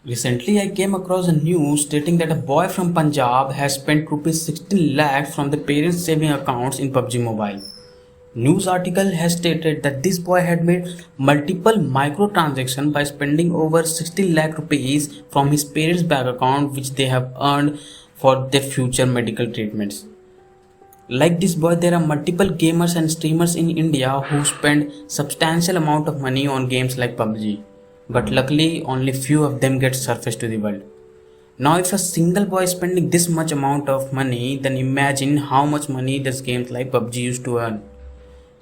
Recently, I came across a news stating that a boy from Punjab has spent rupees 16 lakhs from the parents' saving accounts in PUBG Mobile. News article has stated that this boy had made multiple microtransactions by spending over 16 lakh rupees from his parents' bank account, which they have earned for their future medical treatments. Like this boy, there are multiple gamers and streamers in India who spend substantial amount of money on games like PUBG. But luckily, only few of them get surfaced to the world. Now, if a single boy is spending this much amount of money, then imagine how much money does games like PUBG used to earn.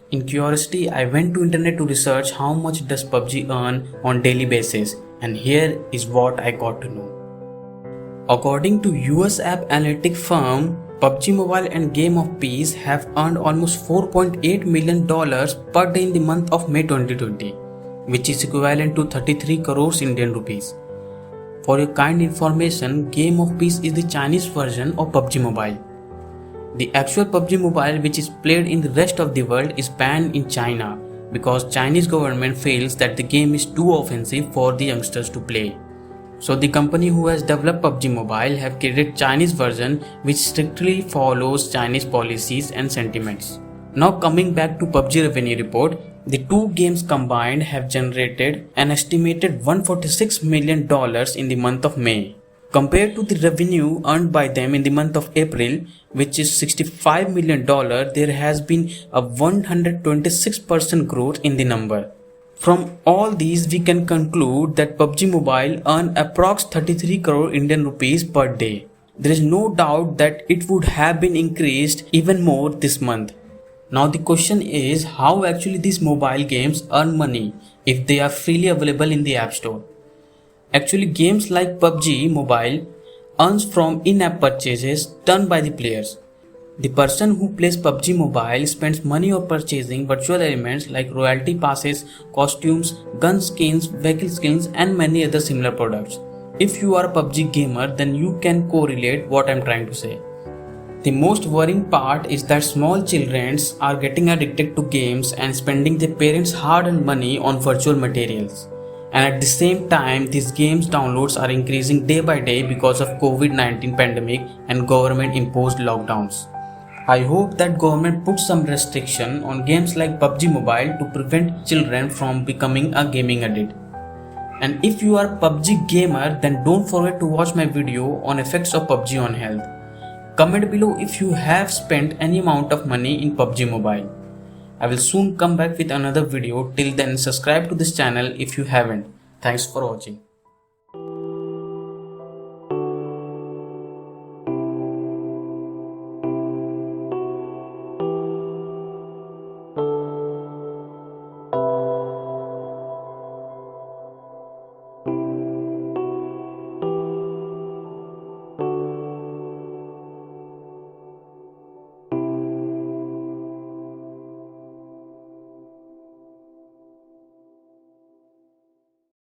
In curiosity, I went to internet to research how much does PUBG earn on daily basis, and here is what I got to know. According to US app analytic firm, PUBG Mobile and Game of Peace have earned almost $4.8 million per day in the month of May 2020, which is equivalent to 33 crores Indian rupees. For your kind information, Game of Peace is the Chinese version of PUBG Mobile. The actual PUBG Mobile, which is played in the rest of the world, is banned in China because Chinese government feels that the game is too offensive for the youngsters to play. So the company who has developed PUBG Mobile have created Chinese version which strictly follows Chinese policies and sentiments. Now coming back to PUBG revenue report, the two games combined have generated an estimated $146 million in the month of May. Compared to the revenue earned by them in the month of April, which is $65 million, there has been a 126% growth in the number. From all these, we can conclude that PUBG Mobile earn approx 33 crore Indian rupees per day. There is no doubt that it would have been increased even more this month. Now the question is how actually these mobile games earn money if they are freely available in the App Store. Actually, games like PUBG Mobile earns from in-app purchases done by the players. The person who plays PUBG Mobile spends money on purchasing virtual elements like royalty passes, costumes, gun skins, vehicle skins and many other similar products. If you are a PUBG gamer, then you can correlate what I am trying to say. The most worrying part is that small children are getting addicted to games and spending their parents' hard-earned money on virtual materials. And at the same time, these games downloads are increasing day by day because of COVID-19 pandemic and government imposed lockdowns. I hope that government puts some restriction on games like PUBG Mobile to prevent children from becoming a gaming addict. And if you are a PUBG gamer, then don't forget to watch my video on effects of PUBG on health. Comment below if you have spent any amount of money in PUBG Mobile. I will soon come back with another video. Till then, subscribe to this channel if you haven't. Thanks for watching.